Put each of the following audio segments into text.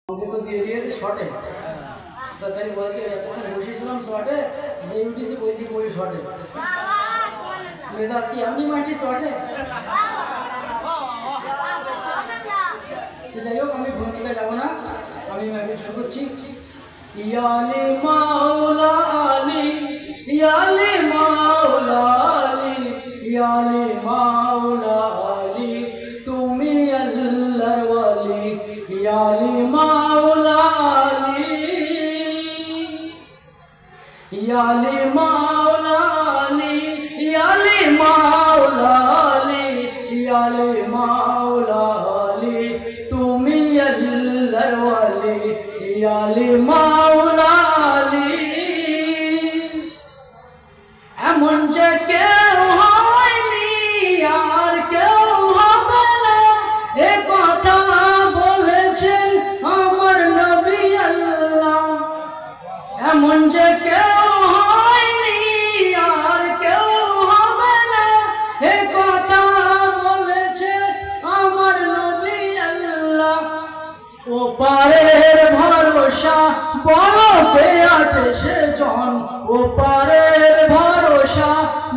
আমাকে তো দিয়ে দিয়েছে শর্টে, তাই বলতে এতক্ষণ বসেছিলাম শর্টে, যে উঠেছি বলছি বই শর্টে, মেজাজ কি এমনি মারছি শর্টে। যাই হোক, আমি ভূমিকা যাবো না, আমি শুরু করছি। ইয়ালি মাওলা আলী, ইয়ালি মাওলা আলী, ইয়ালি মাওলা আলী, তুমি আল্লাহর ওয়ালি, ইয়ালি মাওলা আলী, ইয়ালি মাওলা আলী, ইয়ালি মাওলা আলী, ইয়ালি মাওলা আলী, তুমি আল্লাহর ওয়ালি, ইয়ালি মাওলা আলী। এমন যে কেউ হয়নি আর কেউ হবে না, এ কথা বলেছেন আমার নবী আল্লাহ। এমন যে কেউ হয়নি আর কেউ হবে না, এ কথা বলেছে আমার নবী আল্লাহ। ও পারের ভরসা বলো কে আছে সেজন, ও পারের ভরসা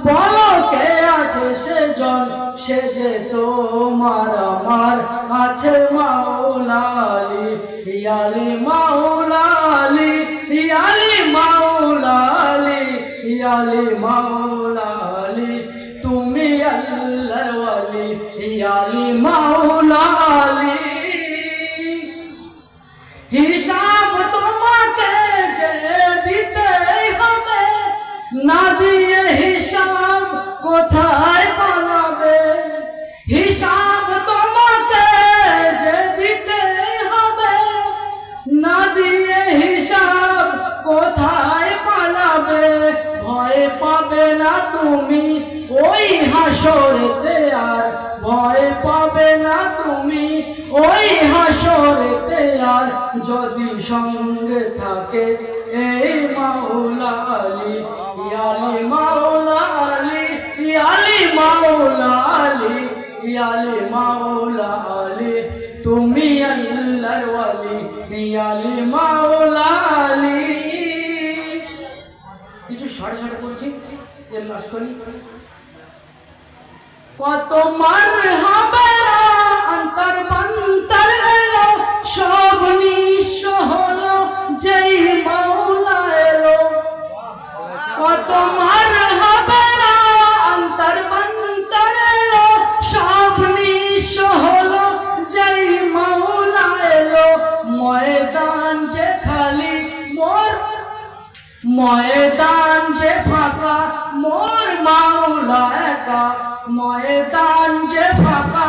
বলো কে আছে সেজন, সে যে তোমার আমার আছে মাওলা আলী, ইয়ালি মাওলা আলী, ইয়ালি মাওলা আলী, ইয়ালি মাওলা আলী, তুমি আল্লাহর ওয়ালি, ইয়ালি মাওলা আলী। হিসাব তোমাকে যে দিতেই হবে, না দিয়ে হিসাব কোথায় পালাবে। হিসাব তোমাকে যে দিতেই হবে, না দিয়ে হিসাব কোথায় পালাবে। ভয় পাবে না তুমি ওই হাসরেতে আর, ভয় পাবে না তুমি ওই হাসরেতে আর, যদি সঙ্গে থাকে এই মাওলা আলী, ইয়ালি মাওলা আলী, ইয়ালি মাওলা আলী, ইয়ালি মাওলা আলী, তুমি আল্লাহর ওয়ালি, ইয়ালি মাওলা আলী। কিছু সাড়ে সাড়ে করছি, এর লাশ করি। কত মারহাবা অন্তর বন্তর এলো, সব নিঃস্ব হলো যেই মাওলা এলো। কত মারহাবা অন্তর বন্তর এলো, সব নিঃস্ব হলো যেই মাওলা এলো। ময়দান যে খালি মোর, ময়দান যে ফাঁকা মোর মাওলা একা, ময়দান যে ফাঁকা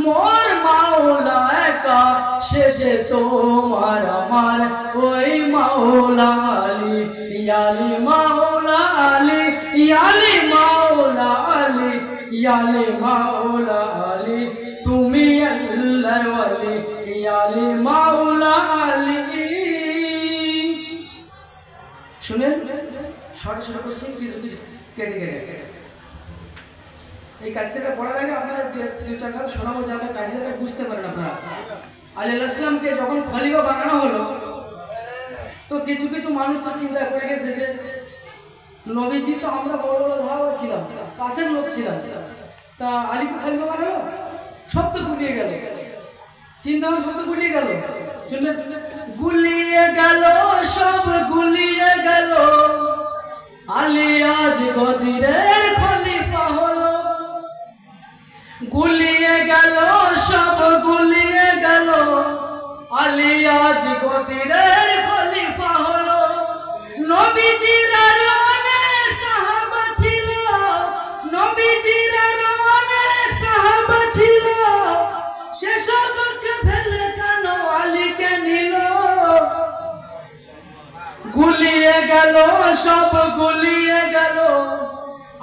মোর মাওলা একা, সে যে তোমার আমার ওই মাওলা আলী, ইয়ালি মাওলা আলী, ইয়ালি মাওলা আলী, ইয়ালি মাওলা আলী, তুমি আল্লাহর ওয়ালি, ইয়ালি মাওলা আলী। শুনেন, শর্ট শর্ট করছি, কিছু কিছু কেটে কেটে। এই কাজটা পড়ার আগে আপনারা দু চার কথা শোনাবো, যাতে কাজটাকে বুঝতে পারেন আপনারা। আলী আলাইহিস সালামকে যখন খলিফা বানানো হলো, তো কিছু কিছু মানুষ তো চিন্তা করে গেছে যে নবীজি তো আমরা বড় বড় ধারা ছিলাম, কাছের লোক ছিলাম, তা আলীকে খলিফা বানালো, সব তো গুলিয়ে গেল, চিন্তা সব তো গুলিয়ে গেল। গুলিয়ে গেল, সব গুলিয়ে গেল, আলী আজ গদিরের খলিফা হলো। গুলিয়ে গেল, সব গুলিয়ে গেল, আলী আজ গদিরের খলিফা হলো। নবীজির আরো অনেক সাহাবা ছিল, নবীজির আরো অনেক সাহাবা ছিল, সেসবকে ফেলে কেন আলীকে নিল। গুলিয়ে গেল, সব গুলিয়ে গেল,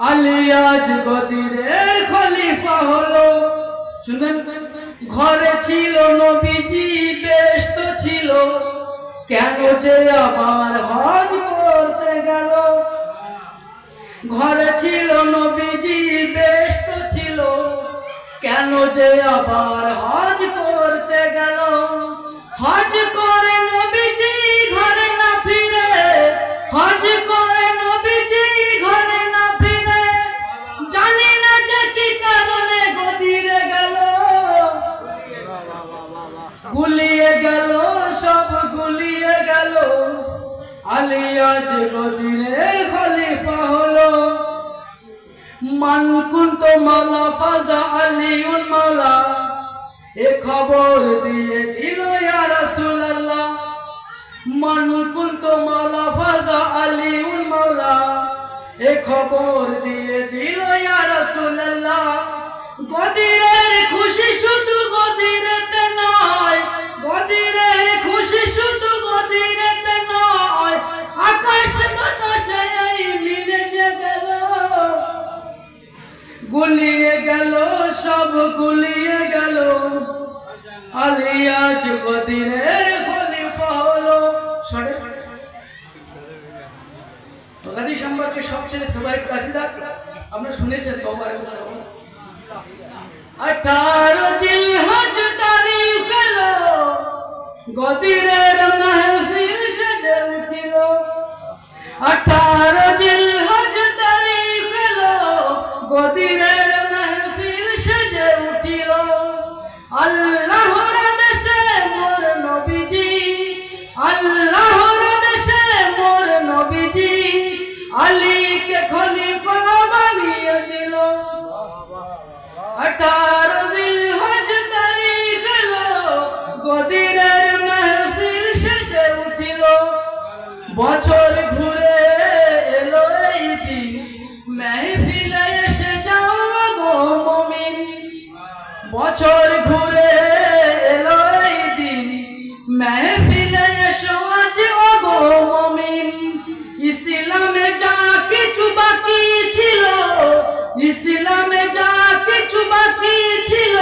আলী আজ গদিরের খলিফা হলো। শুনবেন, ঘরে ছিল নবীজি ব্যস্ত ছিল, কেন যে আবার হজ করতে গেল। ঘরে ছিল নবীজি ব্যস্ত ছিল, কেন যে আবার হজ করতে গেল, হজ করে মান কুনতু মাওলা ফাজা আলিউল মাওলা এ খবর দিয়ে দিল ইয়া রাসূলুল্লাহ মান কুনতু মাওলা ফাজা আলিউল মাওলা এ খবর দিয়ে দিল ইয়া রাসূলুল্লাহ গদিরের খুশি শুধু গদিরেতে নয় গদিরের খুশি শুধু গদিরেতে নয় আকাশ বাতাসে এই মিলে যে গেল গুলিয়ে গেল সব গুলিয়ে গেল আলী আজ গদিরের খলিফা হলো শোনে গাদি সম্পর্কে সবচেয়ে ফেভারিট কাসিদা আমরা শুনেছেন তো 18 জিলহজ তারিখ এলো গদিরের মাহফিল সেজে উঠিল 18 জিলহজ তারিখ এলো গদিরের মাহফিল সেজে উঠিল আল্লাহর দেশে মোর নবীজি আল্লাহর দেশে মোর নবীজি আলীকে খলিফা বানিয়ে দিল 18 জিলহজ তারিখ এলো গদিরের মাহফিল সেজে উঠিল বছর ঘুরে এলো এই দিন মাহফিলে এসে যাও গো মুমিন বছর ঘুরে এলো এই দিন মাহফিলে এসো আজ গো মুমিন ইসলামে যা কিছু বাকি ছিল ইসলামে যা কিছু বাকি ছিল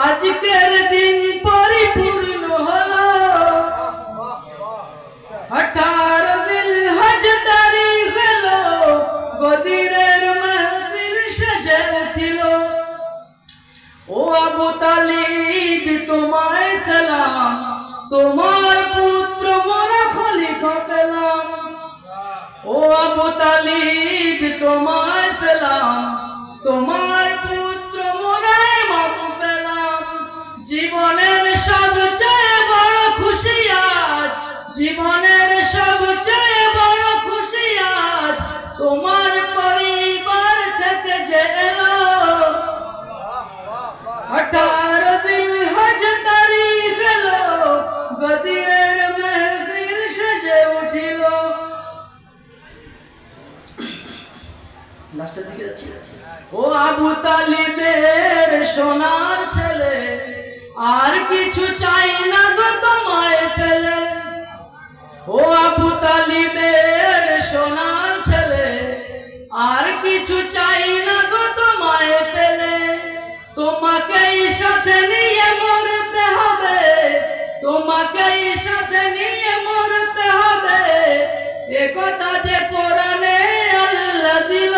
আজকের দিন পরিপূর্ণ হলো 18 জিলহজ তারিখ এলো গদিরের মাহফিল সেজে উঠিল ও আবু তালিব তোমায় সালাম তোমার পুত্র মোরা খলিফা পেলাম ও আবু তালিব তোমায় সালাম তোমার পুত্র মোরা ইমাম পেলাম জীবনের সবচেয়ে বড় খুশি আজ জীবনের সবচেয়ে বড় খুশি আজ তোমার পরিবার থেকে যে এলো 18 জিলহজ তারিখ এলো গদিরের মাহফিল সেজে উঠিল লাস্টের দিকে যাচ্ছি ও আবু তালিবের সোনার ছেলে আর কিছু চাই না গো তোমায় পেলে ও আবু তালিবের সোনার ছেলে আর কিছু চাই না গো তোমায় পেলে তোমাকেই সাথে নিয়ে মরতে হবে তোমাকেই সাথে নিয়ে মরতে হবে এ কথা যে কোরআনে আল্লাহ দিল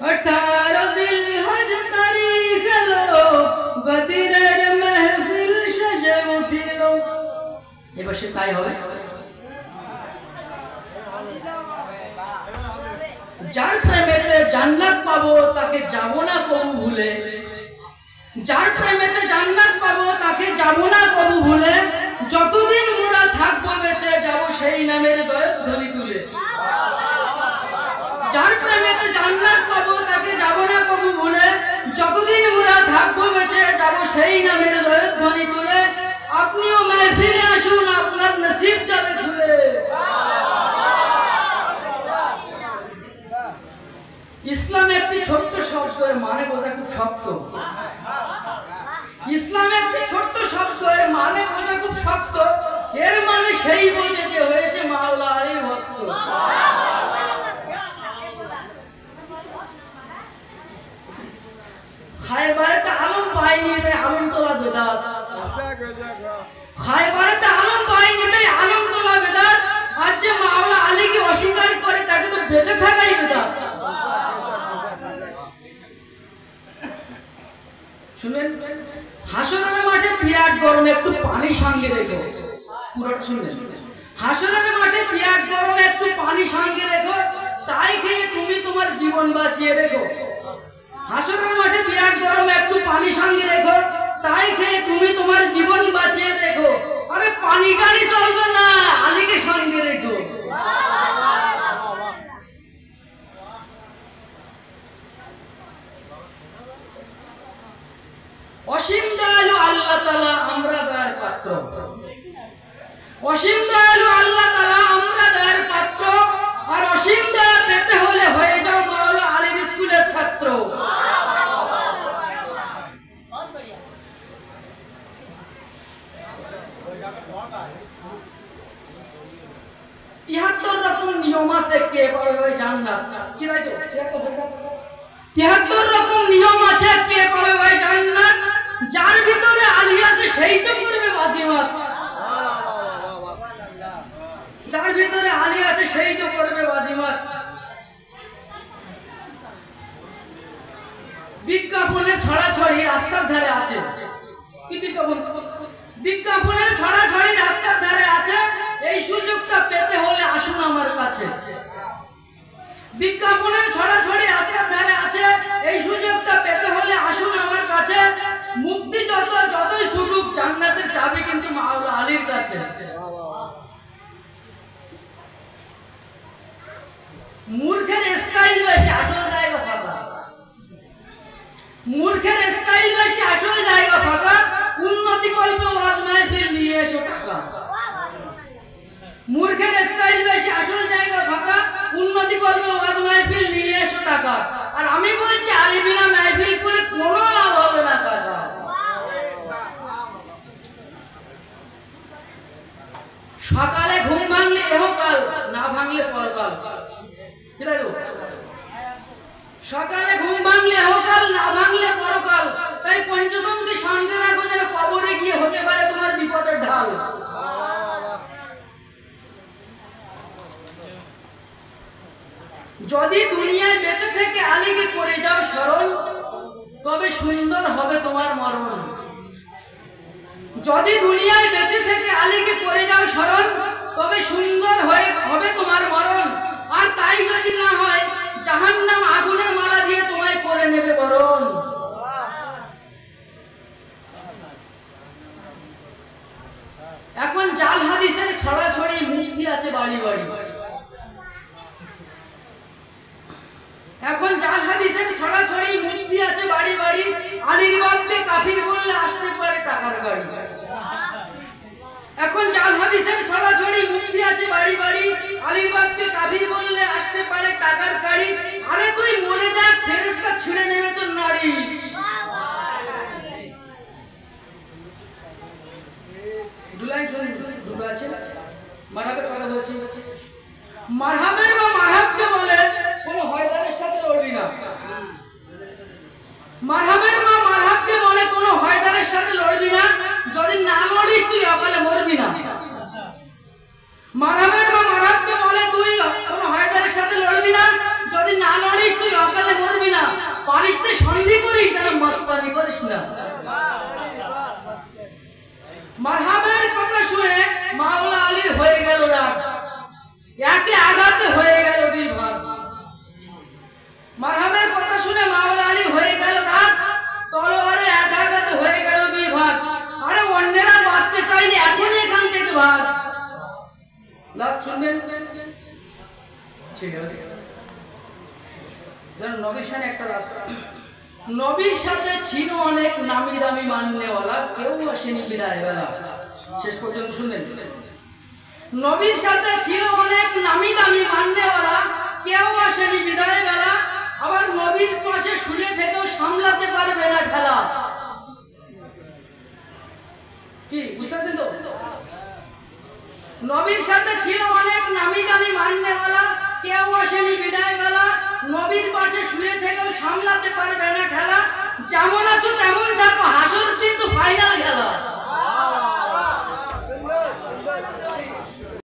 18 জিলহজ তারিখ এলো গদিরের মাহফিল সেজে উঠিল এবার সে তাই হবে যার প্রেমেতে জান্নাত পাবো তাকে যাব না কবু ভুলে যার প্রেমেতে জান্নাত পাবো তাকে যাব না কবু ভুলে যতদিন মোরা থাকবো বেঁচে যাব সেই নামের জয়ধ্বনি তুলে যার প্রেমেতে জান্নাত পাবো তাকে যাব না কবু ভুলে যতদিন মোরা থাকবো বেঁচে যাব সেই নামের জয়ধ্বনি তুলে আপনিও মাহফিলে আসুন আপনার নসিব যাবে খুলে ইসলাম একটি ছোট্ট শব্দের মানে বোঝা খুব শক্ত ইসলাম একটি ছোট্ট শব্দের মানে বোঝা খুব শক্ত এর মানে সেই বোঝে যে হয়েছে মাওলা আলীর ভক্ত খায়বারেতে আলম পায়নি তাই আলম তোলা বেদাত খায়বারেতে আলম পায়নি তাই আলম তোলা বেদাত আজ যে মাওলা আলীকে অস্বীকার করে তাকে তো বেঁচে থাকাই বেদাত শুনেন হাসরের মাঠে বিরাট গরম একটু পানি সঙ্গে রেখো পুরোটা শুনলেন হাসরের মাঠে বিরাট গরম একটু পানি সঙ্গে রেখো তাই খেয়ে তুমি তোমার জীবন বাঁচিয়ে রেখো হাসরের মাঠে বিরাট গরম একটু পানি সঙ্গে রেখো তাই খেয়ে তুমি তোমার জীবন বাঁচিয়ে রেখো আরে পানি গাড়ি চলবে না আলীকে সঙ্গে রেখো অসীম দয়ালু আল্লাহ তাআলা আমরা দয়ার পাত্র, অসীম দয়ালু আল্লাহ তাআলা আমরা দয়ার পাত্র। আর অসীম দয়া পেতে হলে হয়ে যাও মাওলানা আলী স্কুলের ছাত্র। তিয়াত্তর রকম নিয়ম আছে কে পাবে জান্নাত, কি তাই তো? 73 রকম নিয়ম আছে কে পাবে জান্নাত। যার ভিতরে আলী আছে সেই তো করবে বাজিমাত, যার ভিতরে আলী আছে সেই তো করবে বাজিমাত। বিজ্ঞাপনে ছড়াছড়ি রাস্তার ধারে আছে, কি বিজ্ঞাপন? বিজ্ঞাপনে ছড়াছড়ি রাস্তার ধারে আছে। এই সুযোগটা পেতে হলে আসুন আমার কাছে। বিজ্ঞাপনের ছড়াছড়ি রাস্তার ধারে আছে, এই সুযোগটা পেতে হলে আসুন আমার কাছে। মুক্তি যতই সুযোগ, জান্নাতের চাবি কিন্তু মাওলানা আলীর কাছে। মূর্খের স্টাইল বেশি, আসল জায়গা ফাঁকা। মূর্খের স্টাইল বেশি, আসল জায়গা ফাঁকা। উন্নতি কল্পে ওয়াজ মাহফিল নিয়ে এসো টাকা। মূর্খের স্টাইল বেশি, আসল জায়গা ফাঁকা। উন্নতি কল্পে ওয়াজ মাহফিল নিয়ে এসো টাকা। আর আমি বলছি আলিমিনা মাহফিল করে কোনো লাভ হবে না টাকা। সকালে ঘুম ভাঙলে এহকাল, না ভাঙলে পরকাল। সকালে ঘুম ভাঙলে এহকাল, না ভাঙলে পরকাল। তাই পঞ্চতমকে সঙ্গে রাখো যেন কবরে গিয়ে হতে পারে তোমার বিপদের ঢাল। যদি দুনিয়ায় বেঁচে থেকে আলীকে করে যাও স্মরণ, তবে সুন্দর হবে তোমার মরণ। যদি দুনিয়ায় বেঁচে থেকে আলীকে করে যাও স্মরণ, তবে সুন্দর হবে তোমার মরণ। আর তাই যদি না হয়, জাহান্নাম আগুনের মালা দিয়ে তোমায় করে নেবে বরণ। এখন জাল হাদিসের ছড়াছড়ি মুক্তি আছে বাড়ি বাড়ি। এখন জাল হাদিসের ছড়াছড়ি মুক্তি আছে বাড়ি বাড়ি। আলীর বাপকে কাফির বললে আসতে পারে টাকার গাড়ি। এখন জাল হাদিসের ছড়াছড়ি মুক্তি আছে বাড়ি বাড়ি। আলীর বাপকে কাফির বললে আসতে পারে টাকার গাড়ি। আরে তুই মরে দেখ, ফেরেশতা ছিঁড়ে নেবে তোর নাড়ি। দুলাই শুনুন, দুটো আছে মারহাবের কথা বলছি। মারহাবের মা মারহাবকে বলে কোনো হয়দারের সাথে লড়বি না। মারহাবের মা মারহাবকে বলে কোনো হয়দারের সাথে লড়বি না। যদি না লড়িস তুই অকালে মরবি না। মারহাবের মা মারহাবকে বলে তুই কোনো হয়দারের সাথে লড়বি না। যদি না লড়িস তুই অকালে মরবি না। পারিস তুই সন্ধি করিস, যেন মস্তানি করিস না। মারহাবের কথা শুনে মাওলানা আলীর হয়ে গেল রাগ। একে আঘাতে হয়ে গেল দুই ভাগ। মারহাবের কথা শুনে মাওলানা আলীর হয়ে গেল রাগ। তলোয়ারে এক আঘাতে হয়ে গেল দুই ভাগ। আরে অন্যেরা বাঁচতে চাইলে এখনই এখান থেকে ভাগ। লাস্ট শুনবেন, যেন নবীর সাথে একটা রাস্তা। নবীর সাথে ছিল অনেক নামি দামি মাননেওয়ালা, কেউ আসেনি বিদায় বেলা। শেষ পর্যন্ত শুনলেন? নবীর সাথে ছিল অনেক নামি দামি মাননেওয়ালা, কেউ আসেনি বিদায় বেলা। আবার নবীর পাশে শুয়ে থেকেও সামলাতে পারবে না ঠেলা। কি বুঝতে পারছেন তো? নবীর সাথে ছিল অনেক নামি দামি মাননেওয়ালা, কেউ আসেনি বিদায় বেলা। নবীর পাশে শুয়ে থেকেও সামলাতে পারবে না ঠেলা। যেমন আছো তেমন থাকো, হাসর দিন তো ফাইনাল খেলা।